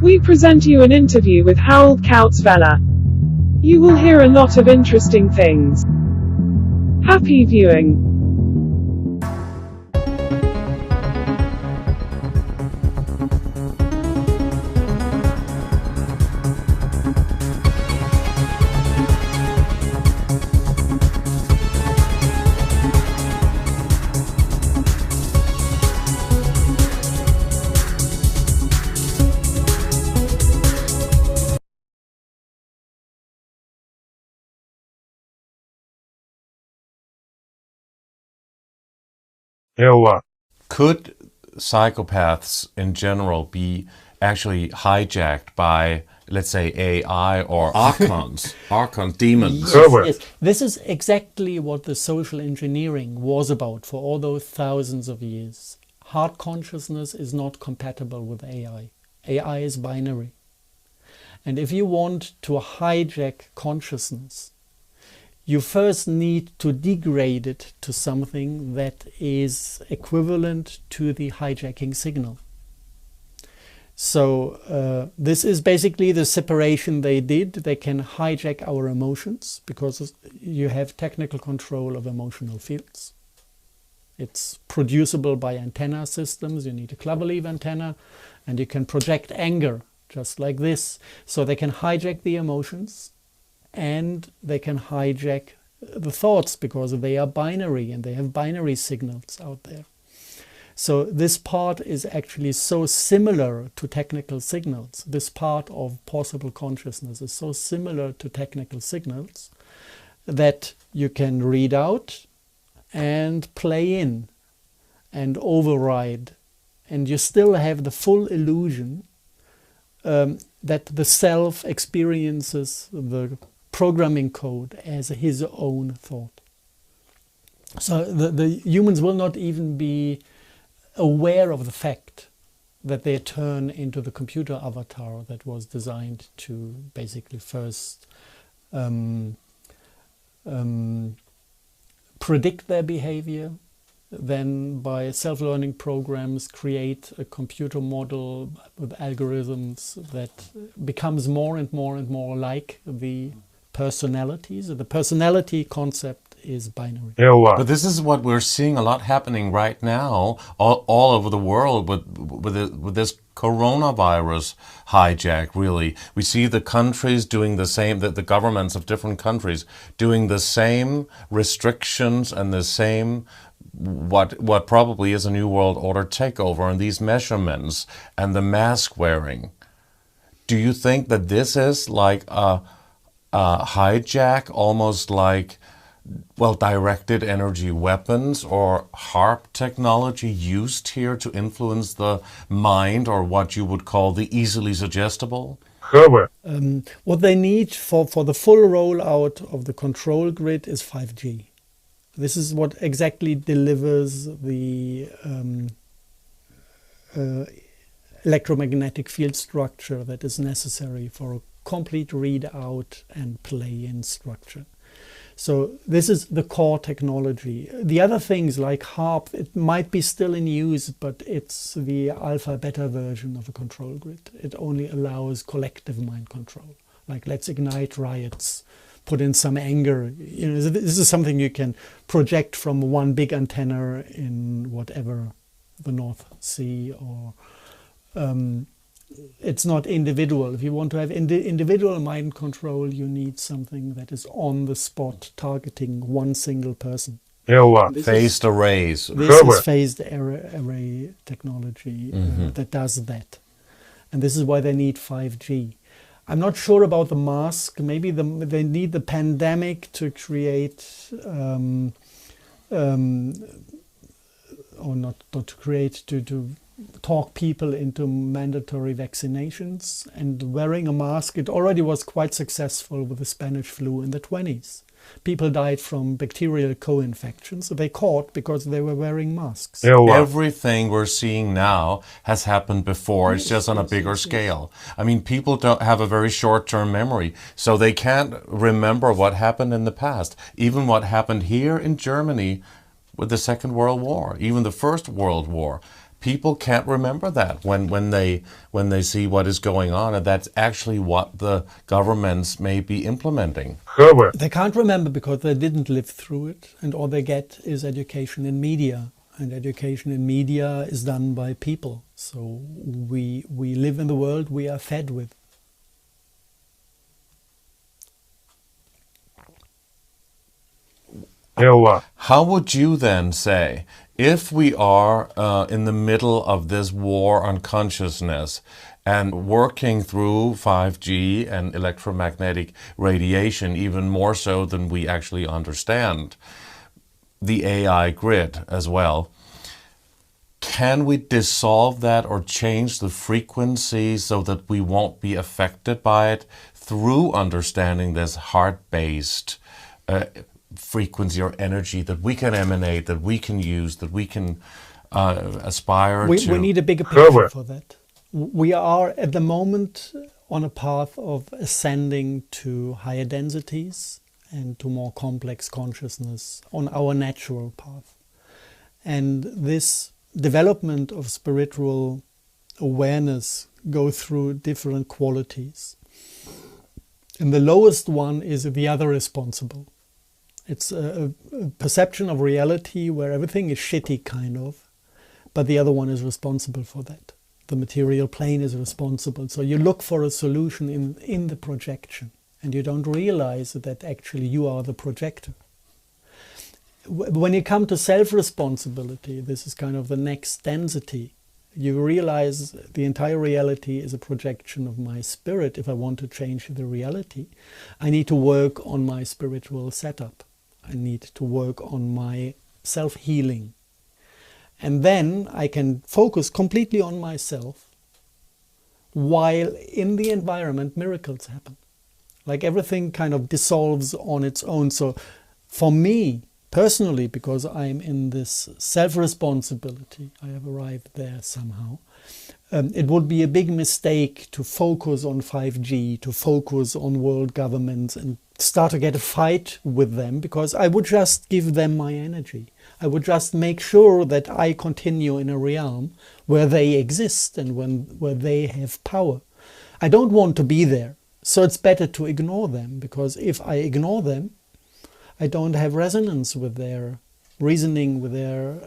We present you an interview with Harald Kautz-Vella. You will hear a lot of interesting things. Happy viewing. Could psychopaths in general be actually hijacked by, let's say, AI or archons, demons? Yes. This is exactly what the social engineering was about for all those thousands of years. Heart consciousness is not compatible with AI. AI is binary. And if you want to hijack consciousness, you first need to degrade it to something that is equivalent to the hijacking signal. So this is basically the separation they did. They can hijack our emotions because you have technical control of emotional fields. It's producible by antenna systems. You need a cloverleaf antenna, and you can project anger just like this. So they can hijack the emotions, and they can hijack the thoughts because they are binary and they have binary signals out there. So this part is actually so similar to technical signals. This part of possible consciousness is so similar to technical signals that you can read out and play in and override, and you still have the full illusion that the self experiences the programming code as his own thought. So the humans will not even be aware of the fact that they turn into the computer avatar that was designed to basically first predict their behavior, then by self-learning programs create a computer model with algorithms that becomes more and more and more like the personalities. The personality concept is binary. But this is what we're seeing a lot happening right now all over the world with this coronavirus hijack, really. We see the countries doing the same, the governments of different countries doing the same restrictions and the same what probably is a New World Order takeover, and these measurements and the mask wearing. Do you think that this is like a hijack, almost like, well, directed energy weapons or HARP technology used here to influence the mind, or what you would call the easily suggestible? What they need for the full rollout of the control grid is 5G. This is what exactly delivers the electromagnetic field structure that is necessary for a complete readout and play-in structure. So this is the core technology. The other things like HARP, it might be still in use, but it's the alpha-beta version of a control grid. It only allows collective mind control. Like, let's ignite riots, put in some anger. You know, this is something you can project from one big antenna in whatever, the North Sea, or it's not individual. If you want to have individual mind control, you need something that is on the spot, targeting one single person. Phased arrays. This is phased array technology that does that. And this is why they need 5G. I'm not sure about the mask. Maybe they need the pandemic to create, or not to create, to talk people into mandatory vaccinations and wearing a mask. It already was quite successful with the Spanish flu in the 20s. People died from bacterial co-infections. So they caught because they were wearing masks. Everything we're seeing now has happened before. It's just on a bigger scale. I mean, people don't have a very short-term memory, so they can't remember what happened in the past. Even what happened here in Germany with the Second World War, even the First World War. People can't remember that when they see what is going on, and that's actually what the governments may be implementing. They can't remember because they didn't live through it, and all they get is education in media, and education in media is done by people. So we live in the world we are fed with. How would you then say, if we are in the middle of this war on consciousness and working through 5G and electromagnetic radiation, even more so than we actually understand, the AI grid as well, can we dissolve that or change the frequency so that we won't be affected by it through understanding this heart-based frequency or energy that we can emanate, that we can use, that we can aspire to? We need a bigger picture for that. We are at the moment on a path of ascending to higher densities and to more complex consciousness on our natural path. And this development of spiritual awareness go through different qualities. And the lowest one is the other responsible. It's a perception of reality where everything is shitty, kind of, but the other one is responsible for that. The material plane is responsible. So you look for a solution in the projection, and you don't realize that actually you are the projector. When you come to self-responsibility, this is kind of the next density. You realize the entire reality is a projection of my spirit. If I want to change the reality, I need to work on my spiritual setup. I need to work on my self-healing. And then I can focus completely on myself, while in the environment miracles happen. Like everything kind of dissolves on its own. So for me, personally, because I'm in this self-responsibility, I have arrived there somehow, it would be a big mistake to focus on 5G, to focus on world governments and start to get a fight with them, because I would just give them my energy. I would just make sure that I continue in a realm where they exist and where they have power. I don't want to be there, so it's better to ignore them, because if I ignore them, I don't have resonance with their reasoning, with their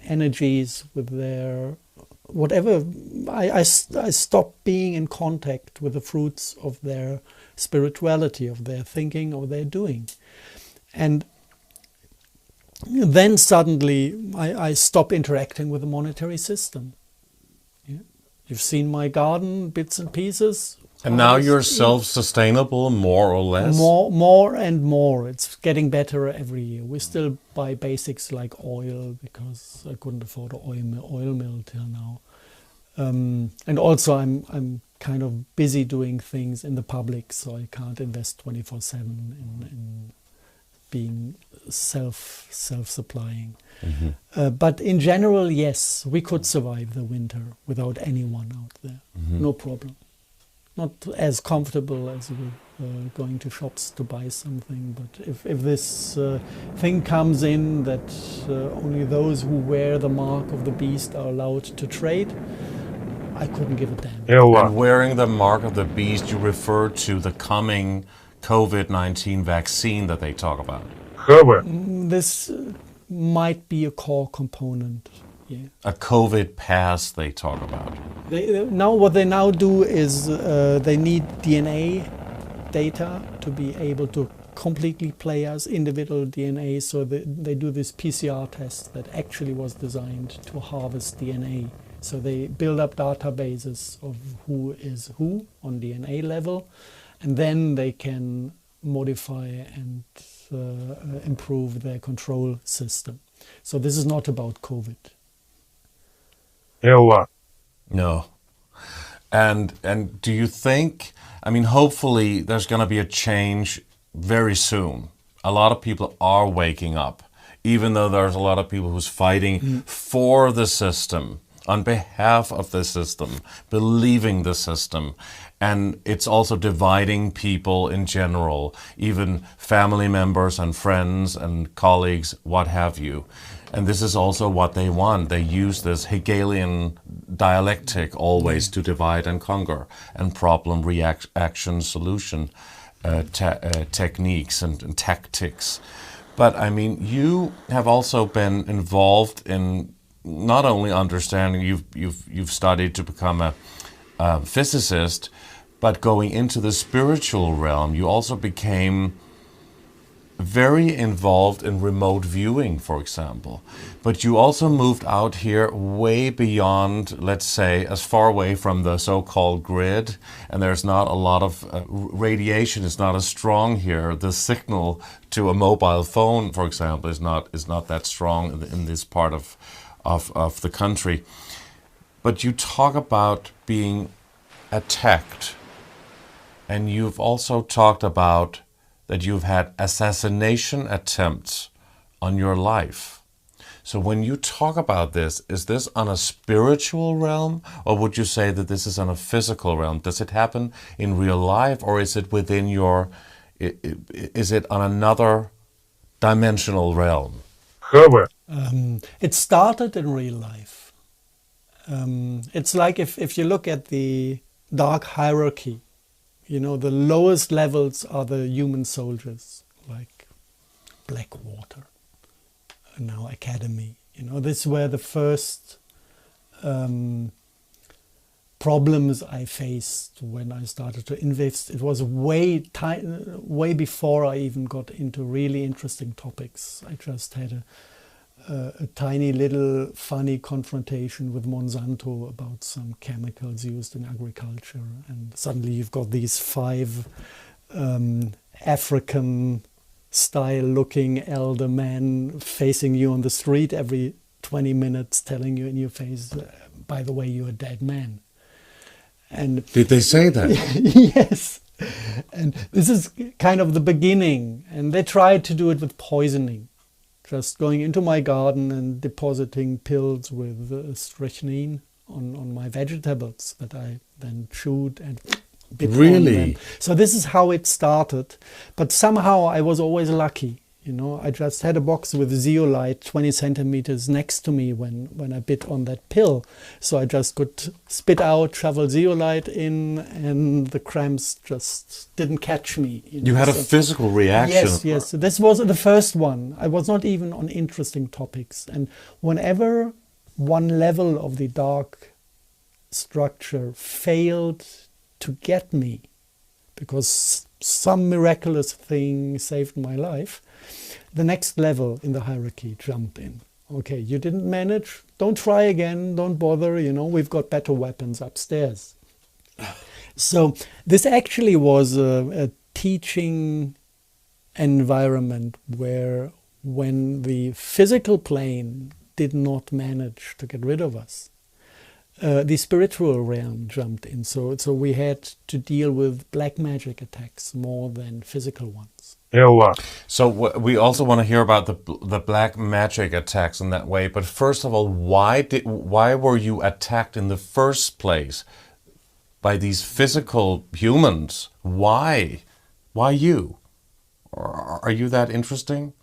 energies, with their whatever. I stop being in contact with the fruits of their spirituality, of their thinking, or their doing. And then suddenly I stop interacting with the monetary system. Yeah? You've seen my garden, bits and pieces. And now you're self-sustainable, more or less? More and more. It's getting better every year. We still buy basics like oil, because I couldn't afford an oil mill till now. And also I'm kind of busy doing things in the public, so I can't invest 24/7 in being self-supplying. Mm-hmm. But in general, yes, we could survive the winter without anyone out there. Mm-hmm. No problem. Not as comfortable as going to shops to buy something, but if this thing comes in that only those who wear the mark of the beast are allowed to trade, I couldn't give a damn. And wearing the mark of the beast, you refer to the coming COVID-19 vaccine that they talk about? This might be a core component. Yeah. A COVID pass they talk about. What they now do is they need DNA data to be able to completely play as individual DNA. So they do this PCR test that actually was designed to harvest DNA. So they build up databases of who is who on DNA level, and then they can modify and improve their control system. So this is not about COVID. No. And do you think, I mean, hopefully there's going to be a change very soon. a lot of people are waking up, even though there's a lot of people who's fighting for the system, on behalf of the system, believing the system. And it's also dividing people in general, even family members and friends and colleagues, what have you. And this is also what they want. They use this Hegelian dialectic always to divide and conquer, and problem, reaction, solution techniques and tactics. But I mean, you have also been involved in not only understanding, you've studied to become a physicist, but going into the spiritual realm. You also became very involved in remote viewing, for example. But you also moved out here way beyond, let's say, as far away from the so-called grid, and there's not a lot of radiation is not as strong here. The signal to a mobile phone, for example, is not that strong in this part of the country. But you talk about being attacked, and you've also talked about that you've had assassination attempts on your life. So when you talk about this, is this on a spiritual realm, or would you say that this is on a physical realm? Does it happen in real life, or is it within your, is it on another dimensional realm? It started in real life. It's like if you look at the dark hierarchy, you know, the lowest levels are the human soldiers, like Blackwater, and now Academy. You know, this were the first problems I faced when I started to invest. It was way before I even got into really interesting topics. I just had a tiny little funny confrontation with Monsanto about some chemicals used in agriculture, and suddenly you've got these 5 African style looking elder men facing you on the street every 20 minutes, telling you in your face, by the way, you're a dead man. And did they say that? Yes. And this is kind of the beginning, and they tried to do it with poisoning. Just going into my garden and depositing pills with strychnine on my vegetables that I then chewed and bit on them. So this is how it started. But somehow I was always lucky. You know, I just had a box with zeolite 20 centimeters next to me when I bit on that pill. So I just could spit out, shovel zeolite in, and the cramps just didn't catch me. You had a physical reaction. Yes. This was the first one. I was not even on interesting topics. And whenever one level of the dark structure failed to get me, because some miraculous thing saved my life, the next level in the hierarchy jumped in. Okay, you didn't manage, don't try again, don't bother, you know, we've got better weapons upstairs. So this actually was a teaching environment where when the physical plane did not manage to get rid of us, the spiritual realm jumped in. So we had to deal with black magic attacks more than physical ones. So we also want to hear about the black magic attacks in that way. But first of all, why were you attacked in the first place by these physical humans? Why? Why you? Or are you that interesting?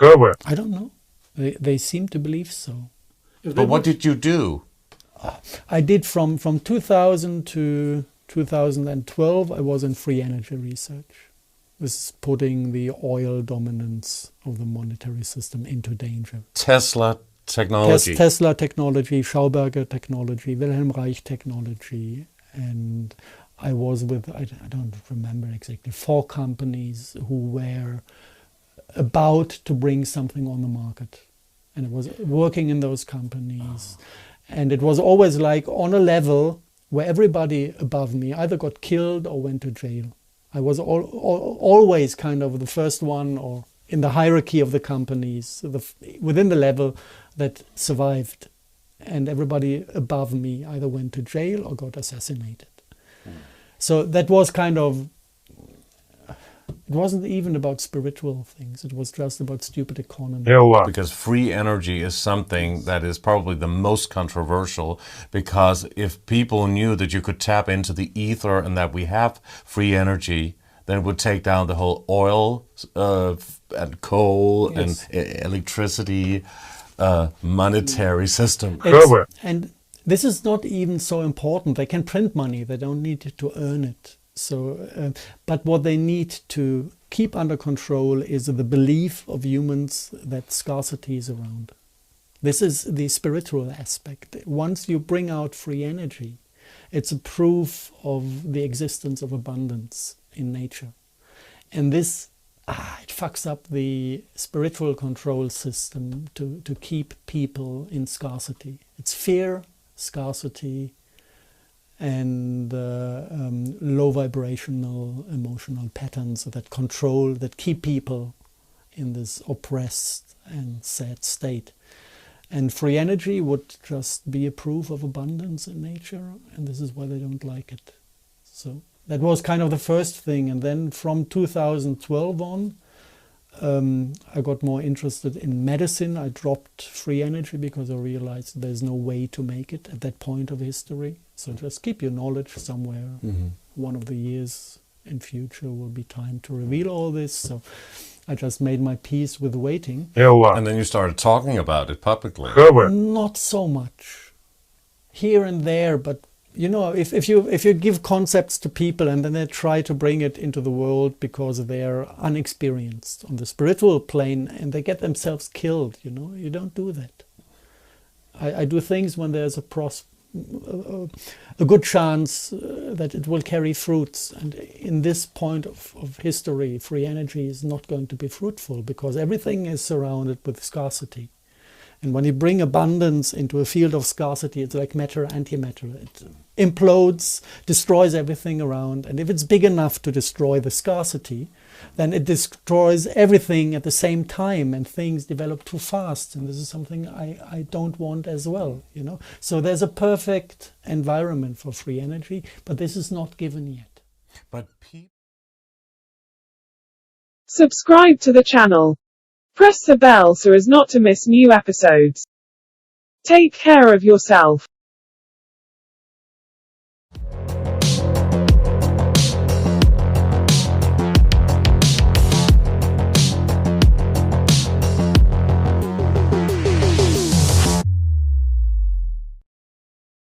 I don't know. They seem to believe so. But what did you do? I did from 2000 to 2012, I was in free energy research. This is putting the oil dominance of the monetary system into danger. Tesla technology. Tesla technology, Schauberger technology, Wilhelm Reich technology. And I was with, I don't remember exactly, 4 companies who were about to bring something on the market. And it was working in those companies. And it was always like on a level where everybody above me either got killed or went to jail. I was always kind of the first one, or in the hierarchy of the companies, within the level that survived. And everybody above me either went to jail or got assassinated. So that was kind of, It wasn't even about spiritual things. It was just about stupid economy. Because free energy is something that is probably the most controversial, because if people knew that you could tap into the ether and that we have free energy, then it would take down the whole oil and coal Yes. and electricity monetary system. And this is not even so important. They can print money. They don't need to earn it. So, but what they need to keep under control is the belief of humans that scarcity is around. This is the spiritual aspect. Once you bring out free energy, it's a proof of the existence of abundance in nature. And this, it fucks up the spiritual control system to keep people in scarcity. It's fear, scarcity, and low vibrational emotional patterns that control, that keep people in this oppressed and sad state. And free energy would just be a proof of abundance in nature, and this is why they don't like it. So that was kind of the first thing. And then from 2012 on, I got more interested in medicine. I dropped free energy because I realized there's no way to make it at that point of history. So just keep your knowledge somewhere. One of the years in future will be time to reveal all this. So I just made my peace with waiting. And then you started talking about it publicly. Not so much. Here and there, but you know, if you give concepts to people and then they try to bring it into the world because they're unexperienced on the spiritual plane and they get themselves killed, you know, you don't do that. I do things when there's a good chance that it will carry fruits. And in this point of history, free energy is not going to be fruitful because everything is surrounded with scarcity. And when you bring abundance into a field of scarcity, it's like matter, antimatter. It implodes, destroys everything around. And if it's big enough to destroy the scarcity, then it destroys everything at the same time and things develop too fast. And this is something I don't want as well, you know. So there's a perfect environment for free energy, but this is not given yet. But Subscribe to the channel. Press the bell so as not to miss new episodes. Take care of yourself.